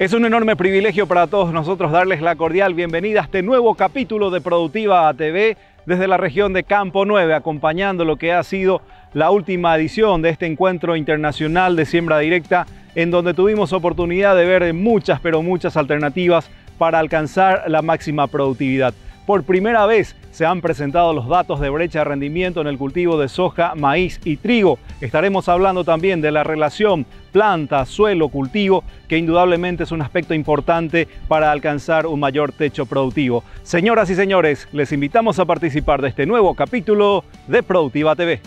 Es un enorme privilegio para todos nosotros darles la cordial bienvenida a este nuevo capítulo de Productiva TV desde la región de Campo 9, acompañando lo que ha sido la última edición de este encuentro internacional de siembra directa, en donde tuvimos oportunidad de ver muchas, pero muchas alternativas para alcanzar la máxima productividad. Por primera vez se han presentado los datos de brecha de rendimiento en el cultivo de soja, maíz y trigo. Estaremos hablando también de la relación planta, suelo, cultivo, que indudablemente es un aspecto importante para alcanzar un mayor techo productivo. Señoras y señores, les invitamos a participar de este nuevo capítulo de Productiva TV.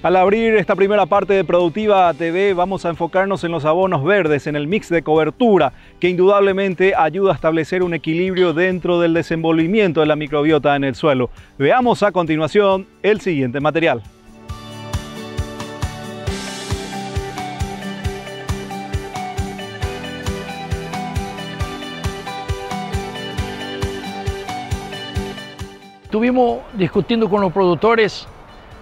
Al abrir esta primera parte de Productiva TV vamos a enfocarnos en los abonos verdes, en el mix de cobertura, que indudablemente ayuda a establecer un equilibrio dentro del desenvolvimiento de la microbiota en el suelo. Veamos a continuación el siguiente material. Estuvimos discutiendo con los productores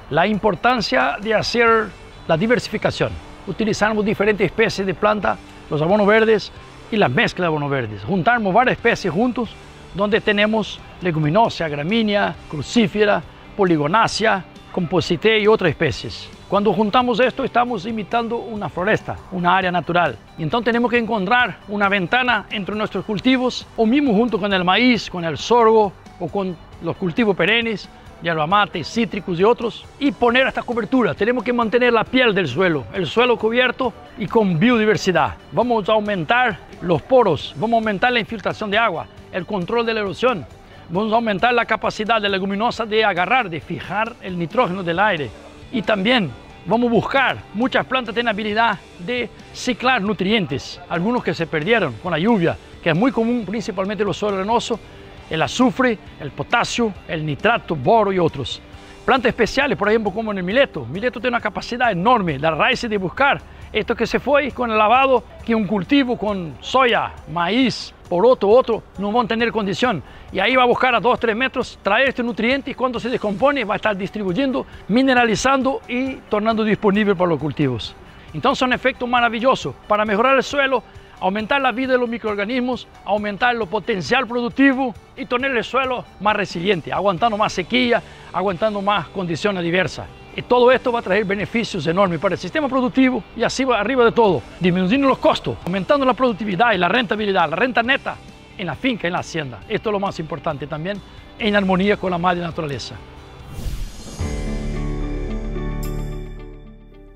la importancia de hacer la diversificación. Utilizamos diferentes especies de planta, los abonos verdes y la mezcla de abonos verdes. Juntamos varias especies juntos, donde tenemos leguminosa, gramínea, crucífera, poligonácea, composite y otras especies. Cuando juntamos esto, estamos imitando una floresta, una área natural. Y entonces tenemos que encontrar una ventana entre nuestros cultivos, o mismo junto con el maíz, con el sorgo o con los cultivos perennes, yerba mate, cítricos y otros, y poner esta cobertura. Tenemos que mantener la piel del suelo, el suelo cubierto y con biodiversidad. Vamos a aumentar los poros, vamos a aumentar la infiltración de agua, el control de la erosión, vamos a aumentar la capacidad de la leguminosa de agarrar, de fijar el nitrógeno del aire, y también vamos a buscar, muchas plantas tienen habilidad de ciclar nutrientes, algunos que se perdieron con la lluvia, que es muy común principalmente en los suelos arenosos, el azufre, el potasio, el nitrato, boro y otros. Plantas especiales, por ejemplo, como en el mileto. El mileto tiene una capacidad enorme, la raíz de buscar esto que se fue con el lavado, que un cultivo con soya, maíz, otro, no van a tener condición. Y ahí va a buscar a 2-3 metros, traer este nutriente y cuando se descompone va a estar distribuyendo, mineralizando y tornando disponible para los cultivos. Entonces es un efecto maravilloso para mejorar el suelo, aumentar la vida de los microorganismos, aumentar el potencial productivo y tener el suelo más resiliente, aguantando más sequía, aguantando más condiciones diversas. Y todo esto va a traer beneficios enormes para el sistema productivo y así va arriba de todo, disminuyendo los costos, aumentando la productividad y la rentabilidad, la renta neta en la finca, en la hacienda. Esto es lo más importante también, en armonía con la madre naturaleza.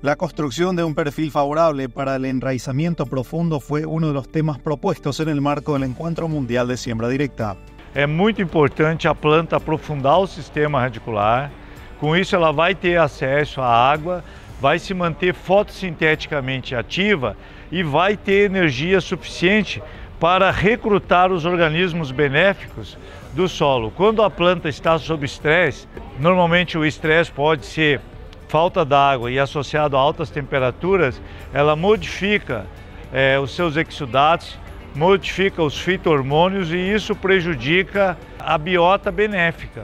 La construcción de un perfil favorable para el enraizamiento profundo fue uno de los temas propuestos en el marco del Encuentro Mundial de Siembra Directa. É muito importante a planta aprofundar o sistema radicular, com isso ela vai ter acesso à água, vai se manter fotossinteticamente ativa e vai ter energia suficiente para recrutar os organismos benéficos do solo. Quando a planta está sob estresse, normalmente o estresse pode ser falta d'água e associado a altas temperaturas, ela modifica os seus exudatos, modifica os fito-hormônios e isso prejudica a biota benéfica.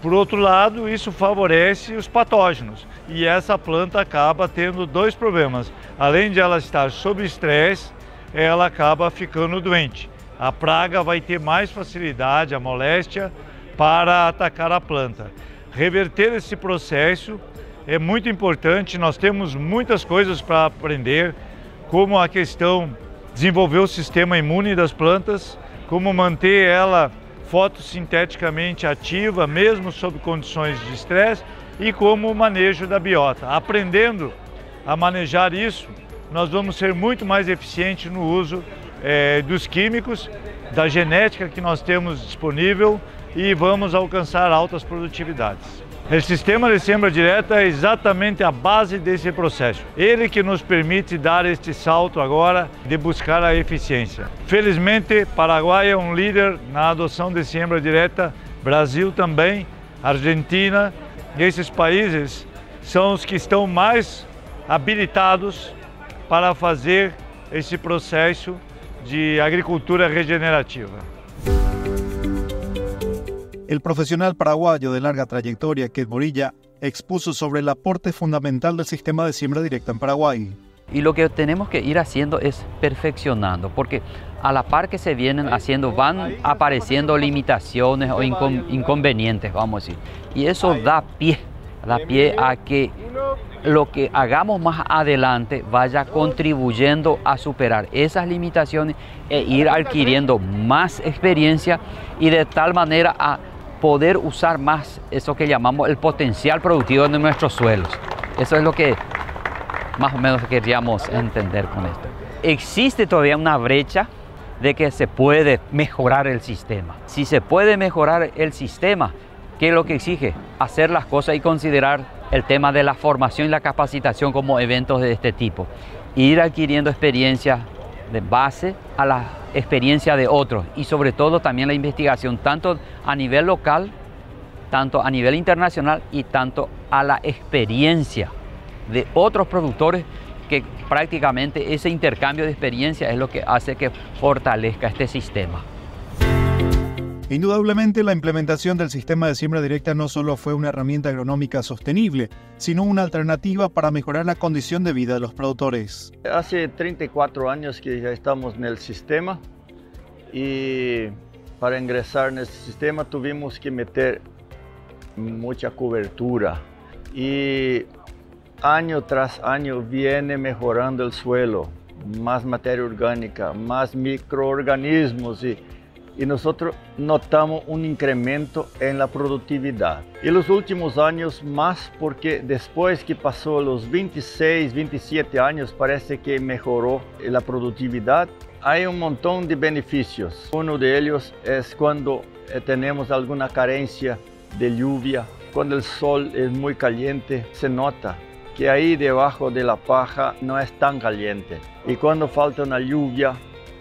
Por outro lado, isso favorece os patógenos e essa planta acaba tendo dois problemas. Além de ela estar sob estresse, ela acaba ficando doente. A praga vai ter mais facilidade, a moléstia, para atacar a planta. Reverter esse processo é muito importante, nós temos muitas coisas para aprender, como a questão de desenvolver o sistema imune das plantas, como manter ela fotossinteticamente ativa, mesmo sob condições de estresse, e como o manejo da biota. Aprendendo a manejar isso, nós vamos ser muito mais eficientes no uso dos químicos, da genética que nós temos disponível e vamos alcançar altas produtividades. O sistema de siembra direta é exatamente a base desse processo. Ele que nos permite dar este salto agora de buscar a eficiência. Felizmente, Paraguai é um líder na adoção de siembra direta, Brasil também, Argentina. Esses países são os que estão mais habilitados para fazer esse processo de agricultura regenerativa. El profesional paraguayo de larga trayectoria, Ket Morilla, expuso sobre el aporte fundamental del sistema de siembra directa en Paraguay. Y lo que tenemos que ir haciendo es perfeccionando, porque a la par que se vienen haciendo van apareciendo limitaciones o inconvenientes, vamos a decir. Y eso da pie a que lo que hagamos más adelante vaya contribuyendo a superar esas limitaciones e ir adquiriendo más experiencia y de tal manera a poder usar más eso que llamamos el potencial productivo de nuestros suelos. Eso es lo que más o menos queríamos entender con esto. Existe todavía una brecha de que se puede mejorar el sistema. Si se puede mejorar el sistema, ¿qué es lo que exige? Hacer las cosas y considerar el tema de la formación y la capacitación como eventos de este tipo. Ir adquiriendo experiencia de base a la experiencia de otros y sobre todo también la investigación, tanto a nivel local, tanto a nivel internacional y tanto a la experiencia de otros productores, que prácticamente ese intercambio de experiencia es lo que hace que fortalezca este sistema. Indudablemente, la implementación del sistema de siembra directa no solo fue una herramienta agronómica sostenible, sino una alternativa para mejorar la condición de vida de los productores. Hace 34 años que ya estamos en el sistema y para ingresar en este sistema tuvimos que meter mucha cobertura y año tras año viene mejorando el suelo, más materia orgánica, más microorganismos y nosotros notamos un incremento en la productividad. Y los últimos años más porque después que pasó los 26, 27 años parece que mejoró la productividad. Hay un montón de beneficios. Uno de ellos es cuando tenemos alguna carencia de lluvia, cuando el sol es muy caliente, se nota que ahí debajo de la paja no es tan caliente. Y cuando falta una lluvia,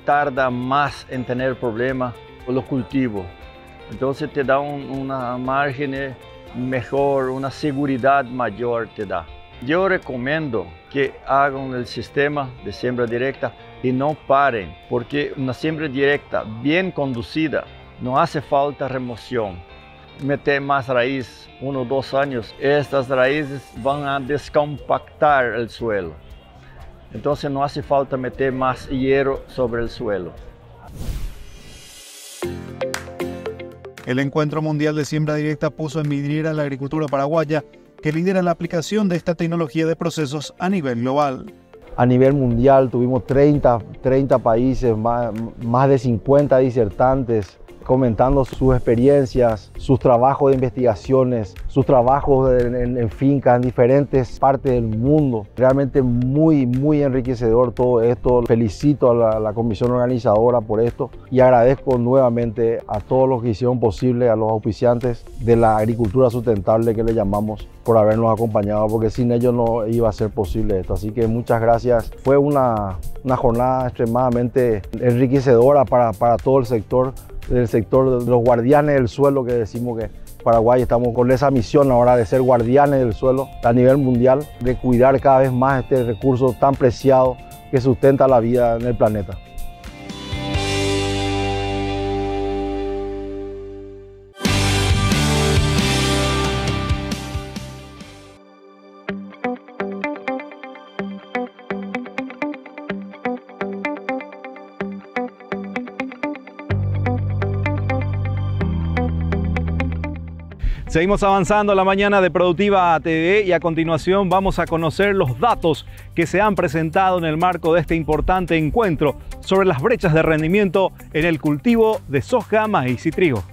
tarda más en tener problemas con los cultivos. Entonces te da una margen mejor, una seguridad mayor te da. Yo recomiendo que hagan el sistema de siembra directa y no paren, porque una siembra directa bien conducida no hace falta remoción. Meter más raíz, 1 o 2 años, estas raíces van a descompactar el suelo. Entonces no hace falta meter más hierro sobre el suelo. El Encuentro Mundial de Siembra Directa puso en vidriera a la agricultura paraguaya, que lidera la aplicación de esta tecnología de procesos a nivel global. A nivel mundial tuvimos 30 países, más de 50 disertantes, comentando sus experiencias, sus trabajos de investigaciones, sus trabajos en fincas en diferentes partes del mundo. Realmente muy enriquecedor todo esto. Felicito a la comisión organizadora por esto y agradezco nuevamente a todos los que hicieron posible, a los auspiciantes de la agricultura sustentable que le llamamos, por habernos acompañado, porque sin ellos no iba a ser posible esto. Así que muchas gracias. Fue una jornada extremadamente enriquecedora para todo el sector, del sector de los guardianes del suelo, que decimos que Paraguay estamos con esa misión ahora de ser guardianes del suelo a nivel mundial, de cuidar cada vez más este recurso tan preciado que sustenta la vida en el planeta. Seguimos avanzando la mañana de Productiva TV y a continuación vamos a conocer los datos que se han presentado en el marco de este importante encuentro sobre las brechas de rendimiento en el cultivo de soja, maíz y trigo.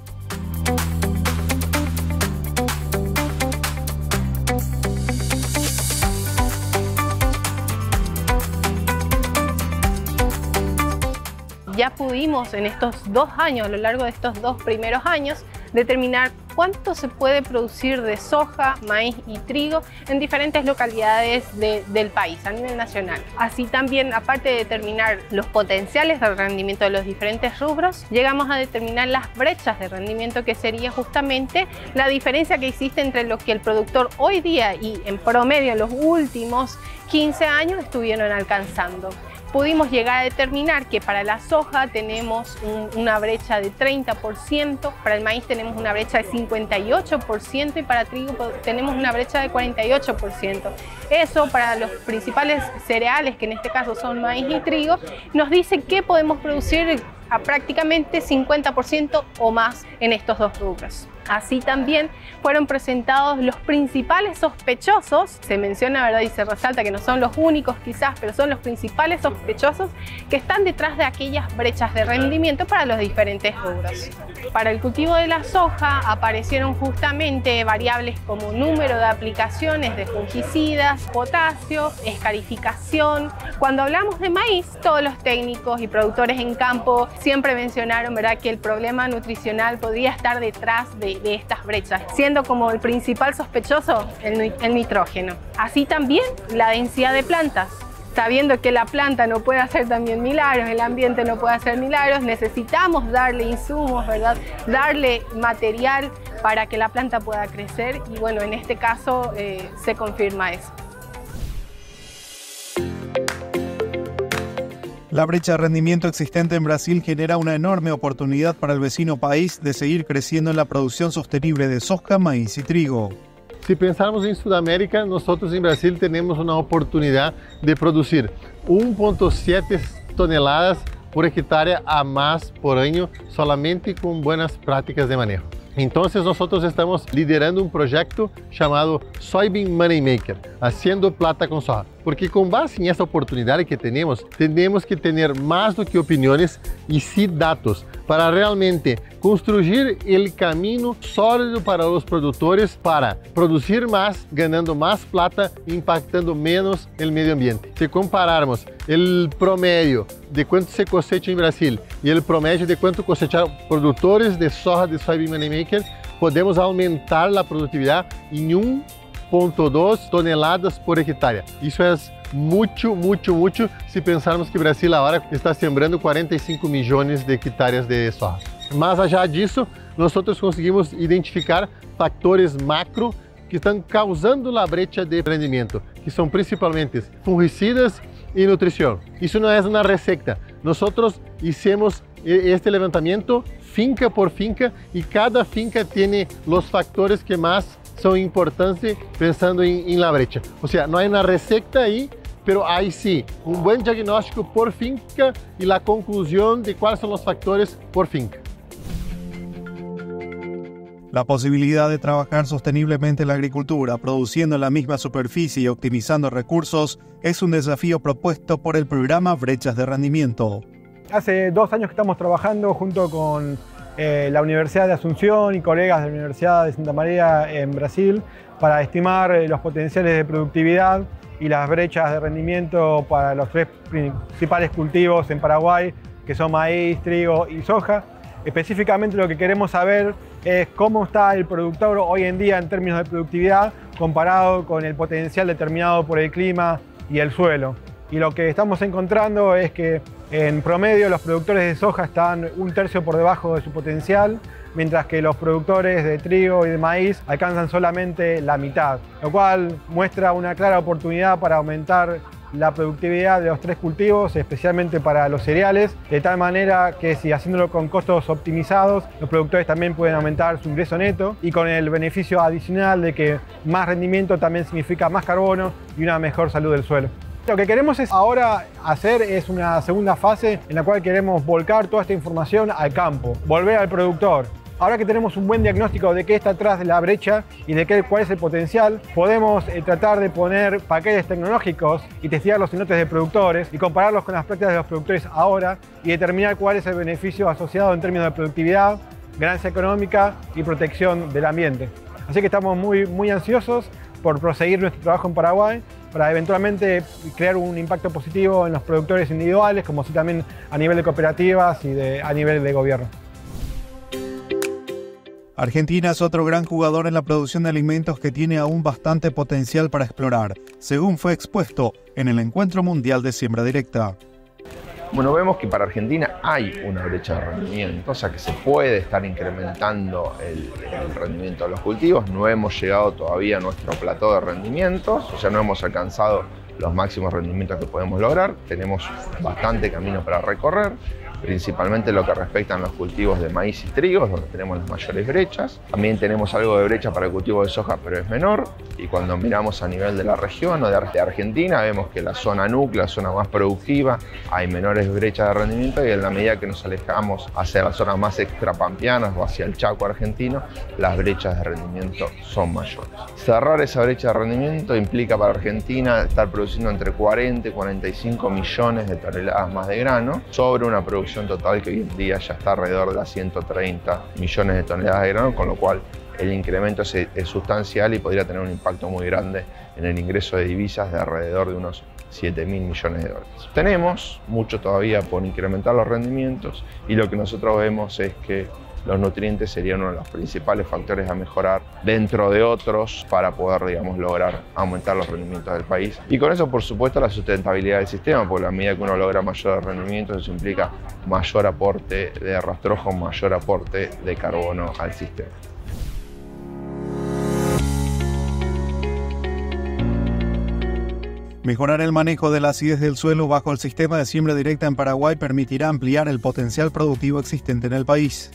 Ya pudimos en estos 2 años, a lo largo de estos 2 primeros años, determinar cuánto se puede producir de soja, maíz y trigo en diferentes localidades del país a nivel nacional. Así también, aparte de determinar los potenciales de rendimiento de los diferentes rubros, llegamos a determinar las brechas de rendimiento, que sería justamente la diferencia que existe entre lo que el productor hoy día y en promedio en los últimos 15 años estuvieron alcanzando. pudimos llegar a determinar que para la soja tenemos una brecha de 30%, para el maíz tenemos una brecha de 58% y para trigo tenemos una brecha de 48%. Eso para los principales cereales, que en este caso son maíz y trigo, nos dice que podemos producir a prácticamente 50% o más en estos dos rubros. Así también fueron presentados los principales sospechosos, se menciona, ¿verdad?, y se resalta que no son los únicos quizás, pero son los principales sospechosos que están detrás de aquellas brechas de rendimiento para los diferentes rubros. Para el cultivo de la soja aparecieron justamente variables como número de aplicaciones de fungicidas, potasio, escarificación. Cuando hablamos de maíz, todos los técnicos y productores en campo siempre mencionaron, ¿verdad?, que el problema nutricional podría estar detrás de estas brechas, siendo como el principal sospechoso el nitrógeno. Así también la densidad de plantas. Sabiendo que la planta no puede hacer también milagros, el ambiente no puede hacer milagros, necesitamos darle insumos, ¿verdad?, darle material para que la planta pueda crecer y bueno, en este caso se confirma eso. La brecha de rendimiento existente en Brasil genera una enorme oportunidad para el vecino país de seguir creciendo en la producción sostenible de soja, maíz y trigo. Si pensarmos en Sudamérica, nosotros en Brasil tenemos una oportunidad de producir 1,7 toneladas por hectárea a más por año solamente con buenas prácticas de manejo. Entonces nosotros estamos liderando un proyecto llamado Soybean Moneymaker, haciendo plata con soja. Porque con base en esta oportunidad que tenemos que tener más do que opiniones y sí datos para realmente construir el camino sólido para los productores para producir más, ganando más plata, impactando menos el medio ambiente. Si compararmos el promedio de cuánto se cosecha en Brasil y el promedio de cuánto cosecharon productores de soja de Soybean Moneymaker, podemos aumentar la productividad en 1,2 toneladas por hectárea. Isso é muito se pensarmos que Brasil agora está sembrando 45 milhões de hectáreas de soja. Mas allá disso, nós conseguimos identificar fatores macro que estão causando a brecha de rendimento, que são principalmente fungicidas e nutrição. Isso não é uma receita. Nós hicimos este levantamento finca por finca e cada finca tem os fatores que mais são importantes pensando em la brecha. O sea, no hay una receta ahí, pero hay sí un buen diagnóstico por finca y la conclusión de cuáles son los factores por finca. La posibilidad de trabajar sosteniblemente en la agricultura, produciendo en la misma superficie y optimizando recursos, es un desafío propuesto por el programa Brechas de Rendimiento. Hace 2 años que estamos trabajando junto con la Universidad de Asunción y colegas de la Universidad de Santa María en Brasil para estimar los potenciales de productividad y las brechas de rendimiento para los 3 principales cultivos en Paraguay, que son maíz, trigo y soja. Específicamente lo que queremos saber es cómo está el productor hoy en día en términos de productividad comparado con el potencial determinado por el clima y el suelo. Y lo que estamos encontrando es que en promedio los productores de soja están 1/3 por debajo de su potencial, mientras que los productores de trigo y de maíz alcanzan solamente la mitad, lo cual muestra una clara oportunidad para aumentar la productividad de los 3 cultivos, especialmente para los cereales, de tal manera que si haciéndolo con costos optimizados, los productores también pueden aumentar su ingreso neto y con el beneficio adicional de que más rendimiento también significa más carbono y una mejor salud del suelo. Lo que queremos ahora hacer es una segunda fase en la cual queremos volcar toda esta información al campo, volver al productor. Ahora que tenemos un buen diagnóstico de qué está atrás de la brecha y de cuál es el potencial, podemos tratar de poner paquetes tecnológicos y testearlos en lotes de productores y compararlos con las prácticas de los productores ahora y determinar cuál es el beneficio asociado en términos de productividad, ganancia económica y protección del ambiente. Así que estamos muy ansiosos por proseguir nuestro trabajo en Paraguay para eventualmente crear un impacto positivo en los productores individuales, como así también a nivel de cooperativas y a nivel de gobierno. Argentina es otro gran jugador en la producción de alimentos que tiene aún bastante potencial para explorar, según fue expuesto en el Encuentro Mundial de Siembra Directa. Bueno, vemos que para Argentina hay una brecha de rendimiento, o sea que se puede estar incrementando el rendimiento de los cultivos. No hemos llegado todavía a nuestro plató de rendimientos, o sea, no hemos alcanzado los máximos rendimientos que podemos lograr. Tenemos bastante camino para recorrer, principalmente lo que respecta a los cultivos de maíz y trigo, donde tenemos las mayores brechas. También tenemos algo de brecha para el cultivo de soja, pero es menor. Y cuando miramos a nivel de la región o de Argentina, vemos que la zona núclea, la zona más productiva, hay menores brechas de rendimiento, y en la medida que nos alejamos hacia las zonas más extrapampeanas o hacia el Chaco argentino, las brechas de rendimiento son mayores. Cerrar esa brecha de rendimiento implica para Argentina estar produciendo entre 40 y 45 millones de toneladas más de grano, sobre una producción total que hoy en día ya está alrededor de las 130 millones de toneladas de grano, con lo cual el incremento es sustancial y podría tener un impacto muy grande en el ingreso de divisas de alrededor de unos 7.000 millones de dólares. Tenemos mucho todavía por incrementar los rendimientos, y lo que nosotros vemos es que los nutrientes serían uno de los principales factores a mejorar, dentro de otros, para poder, digamos, lograr aumentar los rendimientos del país. Y con eso, por supuesto, la sustentabilidad del sistema, porque a medida que uno logra mayores rendimientos, eso implica mayor aporte de rastrojo, mayor aporte de carbono al sistema. Mejorar el manejo de la acidez del suelo bajo el sistema de siembra directa en Paraguay permitirá ampliar el potencial productivo existente en el país.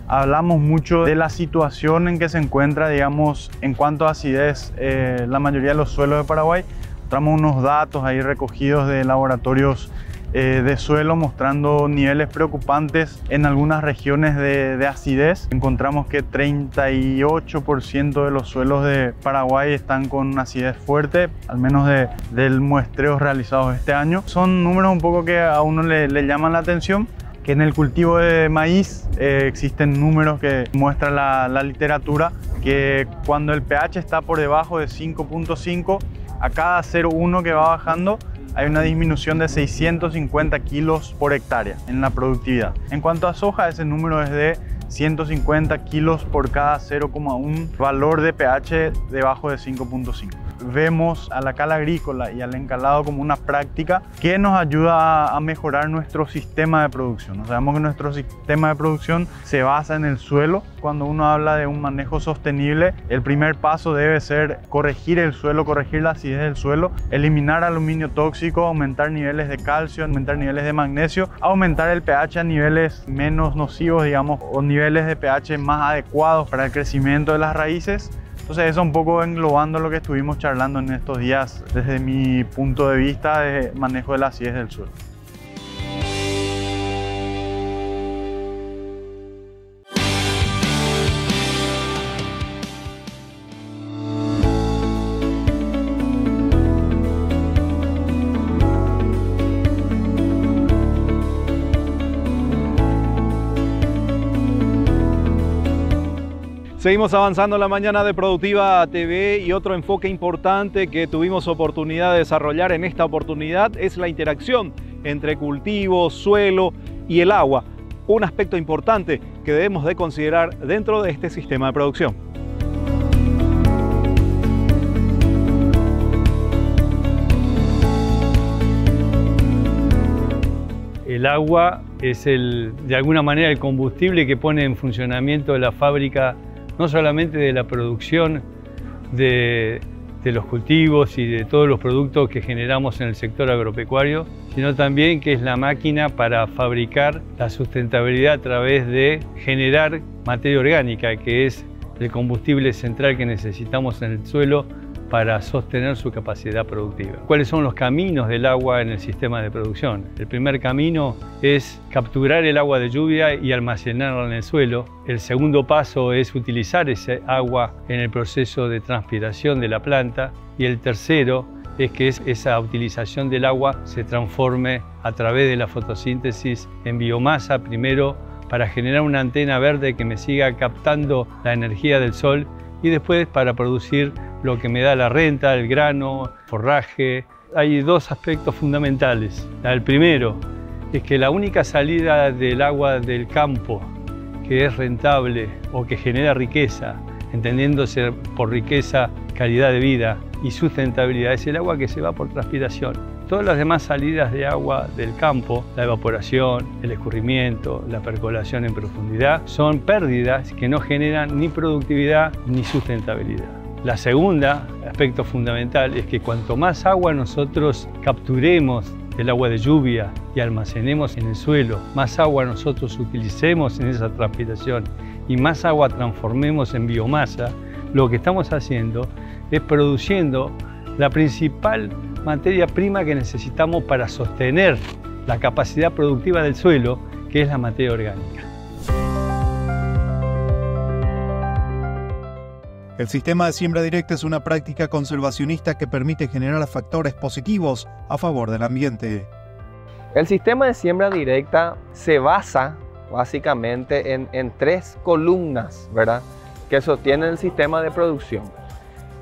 Hablamos mucho de la situación en que se encuentra, digamos, en cuanto a acidez, la mayoría de los suelos de Paraguay. Mostramos unos datos ahí recogidos de laboratorios de suelo mostrando niveles preocupantes en algunas regiones de acidez. Encontramos que 38% de los suelos de Paraguay están con acidez fuerte, al menos del muestreo realizados este año. Son números un poco que a uno le llaman la atención, que en el cultivo de maíz existen números que muestra la literatura, que cuando el pH está por debajo de 5.5, a cada 0,1 que va bajando, hay una disminución de 650 kilos por hectárea en la productividad. En cuanto a soja, ese número es de 150 kilos por cada 0,1 valor de pH debajo de 5.5. Vemos a la cala agrícola y al encalado como una práctica que nos ayuda a mejorar nuestro sistema de producción. Sabemos que nuestro sistema de producción se basa en el suelo. Cuando uno habla de un manejo sostenible, el primer paso debe ser corregir el suelo, corregir la acidez del suelo, eliminar aluminio tóxico, aumentar niveles de calcio, aumentar niveles de magnesio, aumentar el pH a niveles menos nocivos, digamos, o niveles de pH más adecuados para el crecimiento de las raíces. Entonces eso un poco englobando lo que estuvimos charlando en estos días desde mi punto de vista de manejo de la acidez del suelo. Seguimos avanzando en la mañana de Productiva TV, y otro enfoque importante que tuvimos oportunidad de desarrollar en esta oportunidad es la interacción entre cultivo, suelo y el agua, un aspecto importante que debemos de considerar dentro de este sistema de producción. El agua es de alguna manera el combustible que pone en funcionamiento la fábrica, no solamente de la producción de los cultivos y de todos los productos que generamos en el sector agropecuario, sino también que es la máquina para fabricar la sustentabilidad a través de generar materia orgánica, que es el combustible central que necesitamos en el suelo para sostener su capacidad productiva. ¿Cuáles son los caminos del agua en el sistema de producción? El primer camino es capturar el agua de lluvia y almacenarla en el suelo. El segundo paso es utilizar ese agua en el proceso de transpiración de la planta. Y el tercero es que esa utilización del agua se transforme a través de la fotosíntesis en biomasa, primero para generar una antena verde que me siga captando la energía del sol, y después para producir lo que me da la renta, el grano, forraje. Hay dos aspectos fundamentales. El primero es que la única salida del agua del campo que es rentable o que genera riqueza, entendiéndose por riqueza, calidad de vida y sustentabilidad, es el agua que se va por transpiración. Todas las demás salidas de agua del campo, la evaporación, el escurrimiento, la percolación en profundidad, son pérdidas que no generan ni productividad ni sustentabilidad. La segunda, aspecto fundamental, es que cuanto más agua nosotros capturemos del agua de lluvia y almacenemos en el suelo, más agua nosotros utilicemos en esa transpiración y más agua transformemos en biomasa, lo que estamos haciendo es produciendo la principal materia prima que necesitamos para sostener la capacidad productiva del suelo, que es la materia orgánica. El sistema de siembra directa es una práctica conservacionista que permite generar factores positivos a favor del ambiente. El sistema de siembra directa se basa básicamente en tres columnas, ¿verdad?, que sostienen el sistema de producción,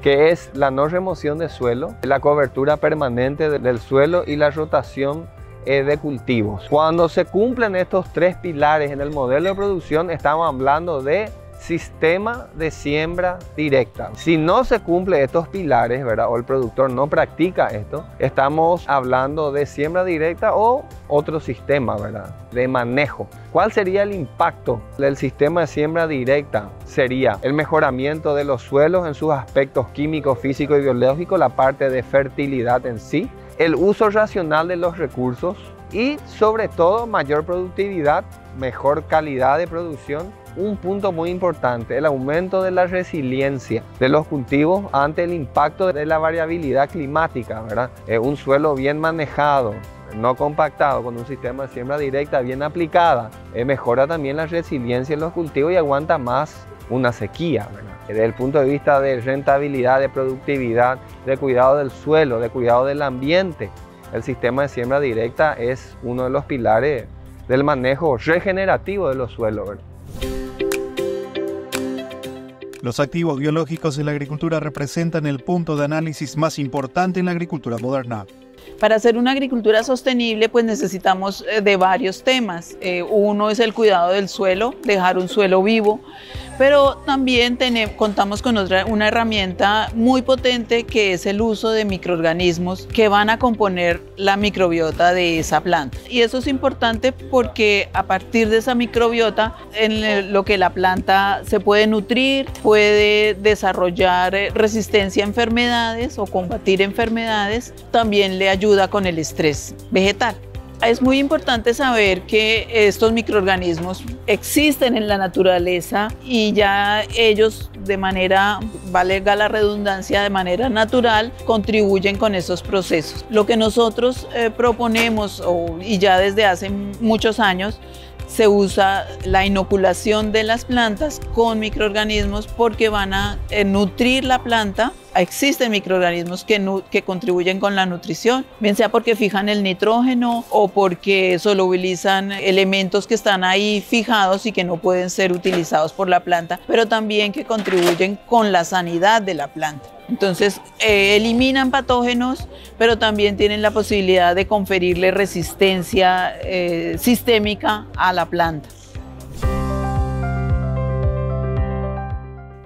que es la no remoción de suelo, la cobertura permanente del suelo y la rotación de cultivos. Cuando se cumplen estos tres pilares en el modelo de producción, estamos hablando de sistema de siembra directa. Si no se cumple estos pilares, ¿verdad?, o el productor no practica esto, estamos hablando de siembra directa o otro sistema, ¿verdad?, de manejo. ¿Cuál sería el impacto del sistema de siembra directa? Sería el mejoramiento de los suelos en sus aspectos químicos, físicos y biológicos, la parte de fertilidad en sí, el uso racional de los recursos y sobre todo mayor productividad, mejor calidad de producción. Un punto muy importante, el aumento de la resiliencia de los cultivos ante el impacto de la variabilidad climática, ¿verdad? Un suelo bien manejado, no compactado, con un sistema de siembra directa bien aplicada, mejora también la resiliencia de los cultivos y aguanta más una sequía, ¿verdad? Desde el punto de vista de rentabilidad, de productividad, de cuidado del suelo, de cuidado del ambiente, el sistema de siembra directa es uno de los pilares del manejo regenerativo de los suelos, ¿verdad? Los activos biológicos en la agricultura representan el punto de análisis más importante en la agricultura moderna. Para hacer una agricultura sostenible, pues necesitamos de varios temas. Uno es el cuidado del suelo, dejar un suelo vivo, pero también contamos con una herramienta muy potente que es el uso de microorganismos que van a componer la microbiota de esa planta. Y eso es importante porque a partir de esa microbiota, en lo que la planta se puede nutrir, puede desarrollar resistencia a enfermedades o combatir enfermedades, también le ayuda con el estrés vegetal. Es muy importante saber que estos microorganismos existen en la naturaleza y ya ellos de manera, valga la redundancia, de manera natural contribuyen con esos procesos. Lo que nosotros proponemos, y ya desde hace muchos años, se usa la inoculación de las plantas con microorganismos porque van a nutrir la planta. Existen microorganismos que contribuyen con la nutrición, bien sea porque fijan el nitrógeno o porque solubilizan elementos que están ahí fijados y que no pueden ser utilizados por la planta, pero también que contribuyen con la sanidad de la planta. Entonces eliminan patógenos, pero también tienen la posibilidad de conferirle resistencia sistémica a la planta.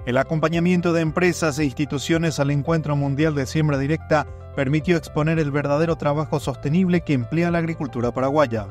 El acompañamiento de empresas e instituciones al Encuentro Mundial de Siembra Directa permitió exponer el verdadero trabajo sostenible que emplea la agricultura paraguaya.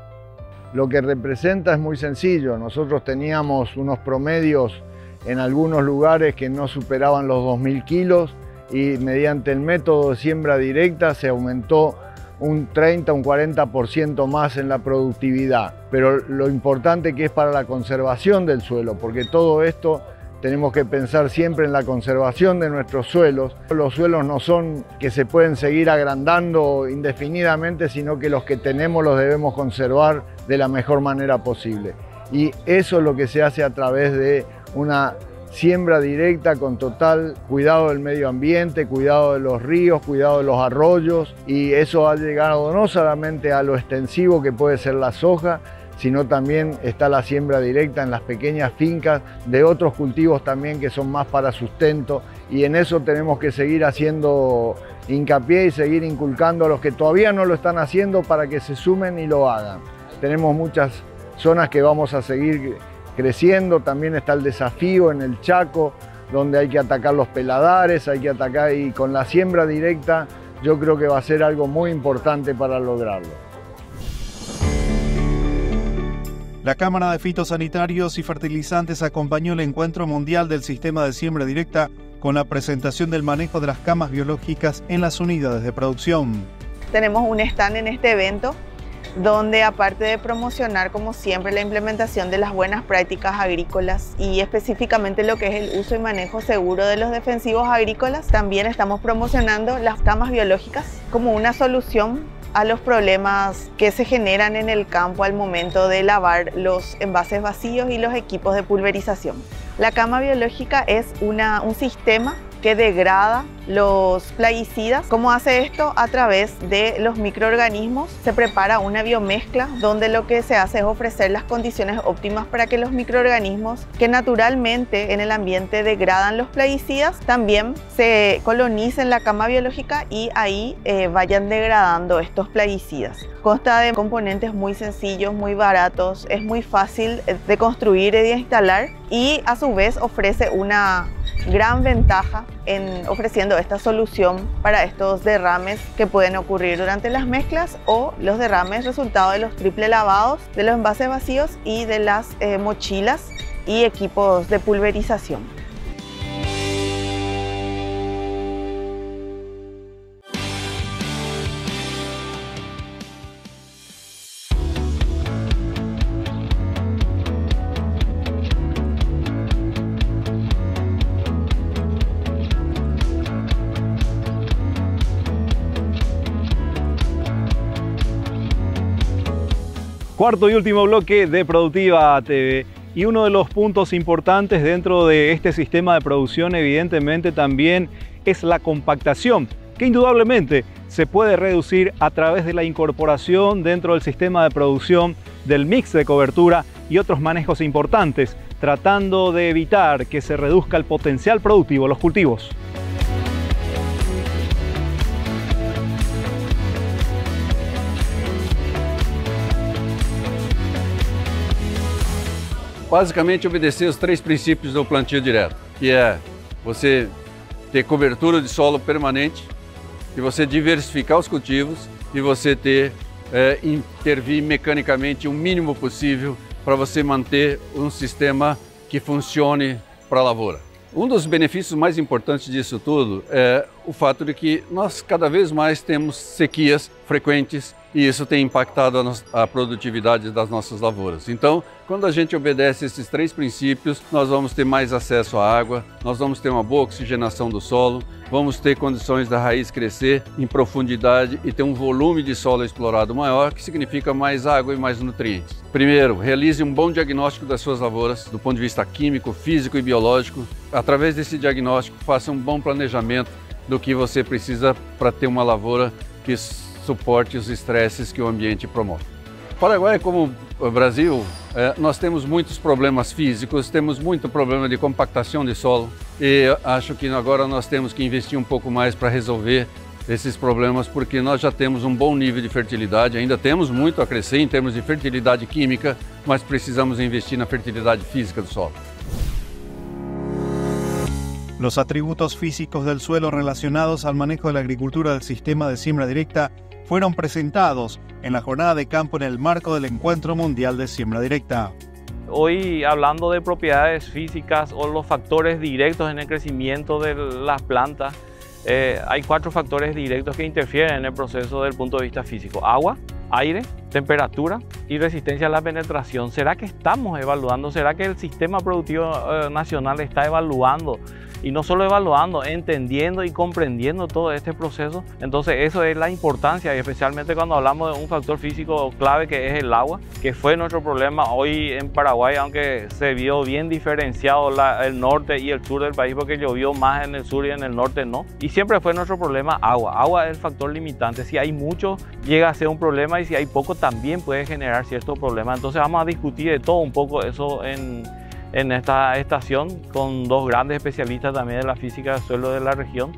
Lo que representa es muy sencillo. Nosotros teníamos unos promedios en algunos lugares que no superaban los 2.000 kilos y mediante el método de siembra directa se aumentó un 30, un 40% más en la productividad. Pero lo importante que es para la conservación del suelo, porque todo esto tenemos que pensar siempre en la conservación de nuestros suelos. Los suelos no son que se pueden seguir agrandando indefinidamente, sino que los que tenemos los debemos conservar de la mejor manera posible. Y eso es lo que se hace a través de una siembra directa con total cuidado del medio ambiente, cuidado de los ríos, cuidado de los arroyos, y eso ha llegado no solamente a lo extensivo que puede ser la soja, sino también está la siembra directa en las pequeñas fincas de otros cultivos también que son más para sustento, y en eso tenemos que seguir haciendo hincapié y seguir inculcando a los que todavía no lo están haciendo para que se sumen y lo hagan. Tenemos muchas zonas que vamos a seguir creciendo, también está el desafío en el Chaco, donde hay que atacar los peladares, hay que atacar, y con la siembra directa yo creo que va a ser algo muy importante para lograrlo. La Cámara de Fitosanitarios y Fertilizantes acompañó el Encuentro Mundial del Sistema de Siembra Directa con la presentación del manejo de las camas biológicas en las unidades de producción. Tenemos un stand en este evento donde, aparte de promocionar como siempre la implementación de las buenas prácticas agrícolas y específicamente lo que es el uso y manejo seguro de los defensivos agrícolas, también estamos promocionando las camas biológicas como una solución a los problemas que se generan en el campo al momento de lavar los envases vacíos y los equipos de pulverización. La cama biológica es un sistema que degrada los plaguicidas. ¿Cómo hace esto? A través de los microorganismos se prepara una biomezcla donde lo que se hace es ofrecer las condiciones óptimas para que los microorganismos que naturalmente en el ambiente degradan los plaguicidas también se colonicen la cama biológica y ahí vayan degradando estos plaguicidas. Consta de componentes muy sencillos, muy baratos, es muy fácil de construir y de instalar y a su vez ofrece una gran ventaja en ofreciendo esta solución para estos derrames que pueden ocurrir durante las mezclas o los derrames resultado de los triple lavados de los envases vacíos y de las mochilas y equipos de pulverización. Cuarto y último bloque de Productiva TV. Y uno de los puntos importantes dentro de este sistema de producción evidentemente también es la compactación, que indudablemente se puede reducir a través de la incorporación dentro del sistema de producción del mix de cobertura y otros manejos importantes, tratando de evitar que se reduzca el potencial productivo de los cultivos. Basicamente obedecer os 3 princípios do plantio direto, que é você ter cobertura de solo permanente, e você diversificar os cultivos e você intervir mecanicamente o mínimo possível para você manter um sistema que funcione para a lavoura. Um dos benefícios mais importantes disso tudo é o fato de que nós cada vez mais temos sequias frequentes e isso tem impactado a produtividade das nossas lavouras. Então, quando a gente obedece esses 3 princípios, nós vamos ter mais acesso à água, nós vamos ter uma boa oxigenação do solo, vamos ter condições da raiz crescer em profundidade e ter um volume de solo explorado maior, que significa mais água e mais nutrientes. Primeiro, realize um bom diagnóstico das suas lavouras, do ponto de vista químico, físico e biológico. Através desse diagnóstico, faça um bom planejamento do que você precisa para ter uma lavoura que suporte os estresses que o ambiente promove. Paraguai, como o Brasil, nós temos muitos problemas físicos, temos muito problema de compactação de solo e acho que agora nós temos que investir um pouco mais para resolver esses problemas, porque nós já temos um bom nível de fertilidade, ainda temos muito a crescer em termos de fertilidade química, mas precisamos investir na fertilidade física do solo. Los atributos físicos del suelo relacionados al manejo de la agricultura del sistema de siembra directa fueron presentados en la jornada de campo en el marco del Encuentro Mundial de Siembra Directa. Hoy, hablando de propiedades físicas o los factores directos en el crecimiento de las plantas, hay 4 factores directos que interfieren en el proceso desde el punto de vista físico: agua, aire, temperatura y resistencia a la penetración. ¿Será que estamos evaluando? ¿Será que el sistema productivo nacional está evaluando? Y no solo evaluando, entendiendo y comprendiendo todo este proceso. Entonces eso es la importancia, y especialmente cuando hablamos de un factor físico clave que es el agua, que fue nuestro problema hoy en Paraguay, aunque se vio bien diferenciado el norte y el sur del país, porque llovió más en el sur y en el norte no. Y siempre fue nuestro problema agua. Agua es el factor limitante. Si hay mucho, llega a ser un problema, y si hay poco, también puede generar ciertos problemas. Entonces vamos a discutir de todo un poco eso en esta estación con 2 grandes especialistas también de la física del suelo de la región,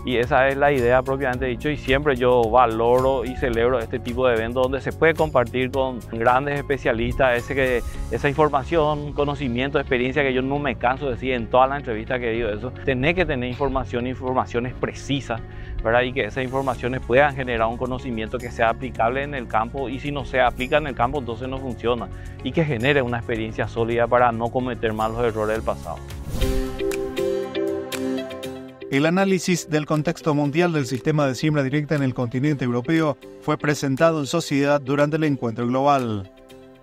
y esa es la idea propiamente dicho, y siempre yo valoro y celebro este tipo de eventos donde se puede compartir con grandes especialistas esa información, conocimiento, experiencia, que yo no me canso de decir en todas las entrevistas que digo eso. Tenés que tener informaciones precisas, ¿verdad? Y que esas informaciones puedan generar un conocimiento que sea aplicable en el campo, y si no se aplica en el campo entonces no funciona, y que genere una experiencia sólida para no cometer más los errores del pasado. El análisis del contexto mundial del sistema de siembra directa en el continente europeo fue presentado en sociedad durante el encuentro global.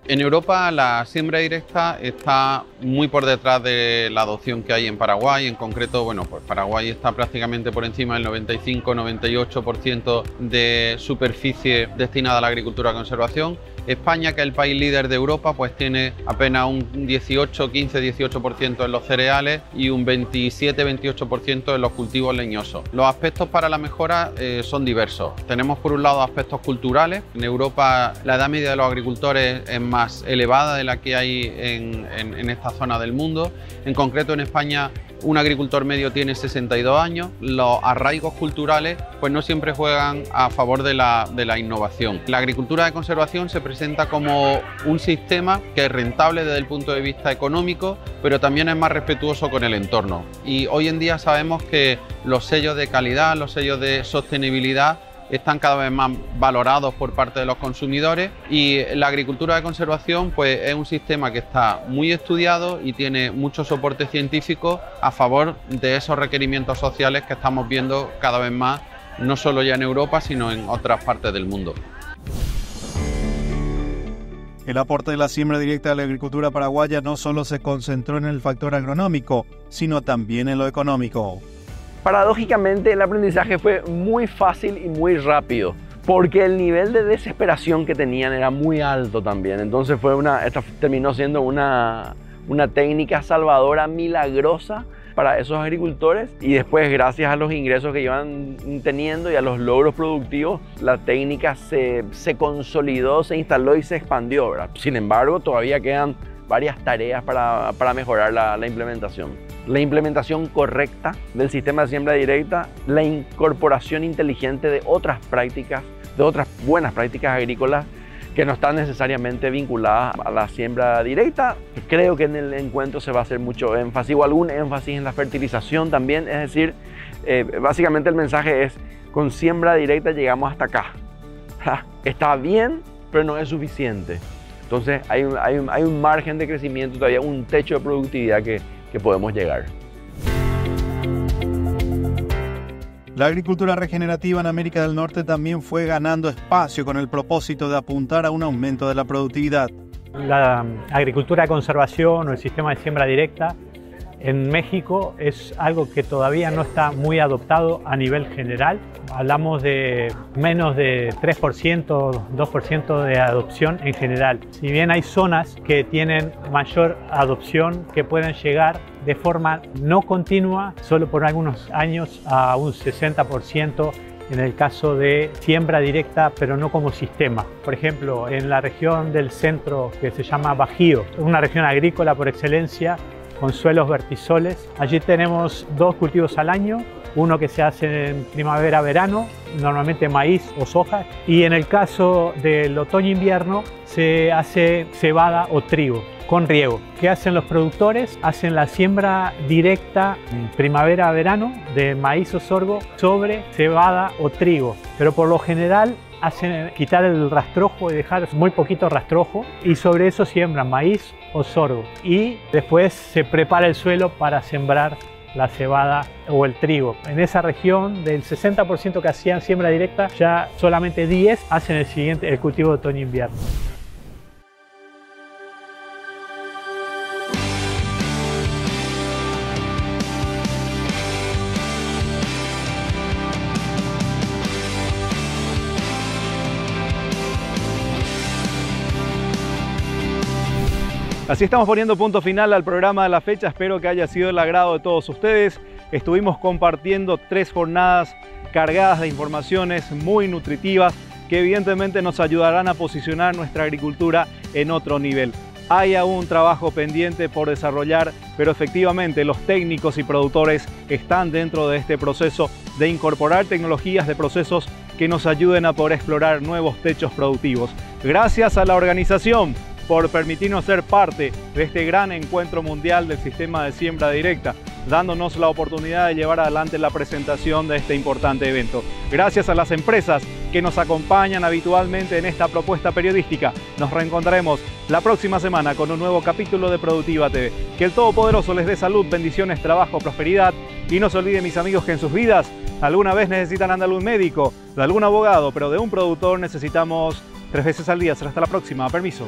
En Europa la siembra directa está muy por detrás de la adopción que hay en Paraguay. En concreto, bueno, pues Paraguay está prácticamente por encima del 95-98% de superficie destinada a la agricultura de conservación. España, que es el país líder de Europa, pues tiene apenas un 15-18% en los cereales y un 27-28% en los cultivos leñosos. Los aspectos para la mejora son diversos. Tenemos por un lado aspectos culturales. En Europa la edad media de los agricultores es más elevada de la que hay en esta zona del mundo. En concreto en España un agricultor medio tiene 62 años. Los arraigos culturales pues no siempre juegan a favor de la innovación. La agricultura de conservación se presenta como un sistema que es rentable desde el punto de vista económico, pero también es más respetuoso con el entorno. Y hoy en día sabemos que los sellos de calidad, los sellos de sostenibilidad están cada vez más valorados por parte de los consumidores, y la agricultura de conservación pues es un sistema que está muy estudiado y tiene mucho soporte científico a favor de esos requerimientos sociales que estamos viendo cada vez más, no solo ya en Europa, sino en otras partes del mundo. El aporte de la siembra directa a la agricultura paraguaya no solo se concentró en el factor agronómico, sino también en lo económico. Paradójicamente, el aprendizaje fue muy fácil y muy rápido, porque el nivel de desesperación que tenían era muy alto también. Entonces esta terminó siendo una técnica salvadora milagrosa para esos agricultores, y después, gracias a los ingresos que iban teniendo y a los logros productivos, la técnica se consolidó, se instaló y se expandió, ¿verdad? Sin embargo, todavía quedan varias tareas para mejorar la implementación. La implementación correcta del sistema de siembra directa, la incorporación inteligente de otras prácticas, de otras buenas prácticas agrícolas que no están necesariamente vinculadas a la siembra directa. Creo que en el encuentro se va a hacer mucho énfasis, o algún énfasis en la fertilización también. Es decir, básicamente el mensaje es: con siembra directa llegamos hasta acá. Está bien, pero no es suficiente. Entonces hay un margen de crecimiento, todavía un techo de productividad que podemos llegar. La agricultura regenerativa en América del Norte también fue ganando espacio con el propósito de apuntar a un aumento de la productividad. La agricultura de conservación o el sistema de siembra directa en México es algo que todavía no está muy adoptado a nivel general. Hablamos de menos de 3%, 2% de adopción en general. Si bien hay zonas que tienen mayor adopción, que pueden llegar de forma no continua, solo por algunos años, a un 60% en el caso de siembra directa, pero no como sistema. Por ejemplo, en la región del centro, que se llama Bajío, una región agrícola por excelencia, con suelos vertisoles. Allí tenemos 2 cultivos al año, uno que se hace en primavera-verano, normalmente maíz o soja, y en el caso del otoño-invierno se hace cebada o trigo con riego. ¿Qué hacen los productores? Hacen la siembra directa primavera-verano de maíz o sorgo sobre cebada o trigo, pero por lo general hacen quitar el rastrojo y dejar muy poquito rastrojo, y sobre eso siembran maíz o sorgo, y después se prepara el suelo para sembrar la cebada o el trigo. En esa región, del 60% que hacían siembra directa, ya solamente 10 hacen el cultivo de otoño-invierno. Así estamos poniendo punto final al programa de la fecha. Espero que haya sido del agrado de todos ustedes. Estuvimos compartiendo 3 jornadas cargadas de informaciones muy nutritivas que evidentemente nos ayudarán a posicionar nuestra agricultura en otro nivel. Hay aún trabajo pendiente por desarrollar, pero efectivamente los técnicos y productores están dentro de este proceso de incorporar tecnologías de procesos que nos ayuden a poder explorar nuevos techos productivos. Gracias a la organización por permitirnos ser parte de este gran encuentro mundial del sistema de siembra directa, dándonos la oportunidad de llevar adelante la presentación de este importante evento. Gracias a las empresas que nos acompañan habitualmente en esta propuesta periodística. Nos reencontraremos la próxima semana con un nuevo capítulo de Productiva TV. Que el Todopoderoso les dé salud, bendiciones, trabajo, prosperidad. Y no se olviden, mis amigos, que en sus vidas alguna vez necesitan de algún médico, de algún abogado, pero de un productor necesitamos 3 veces al día. Será hasta la próxima. Permiso.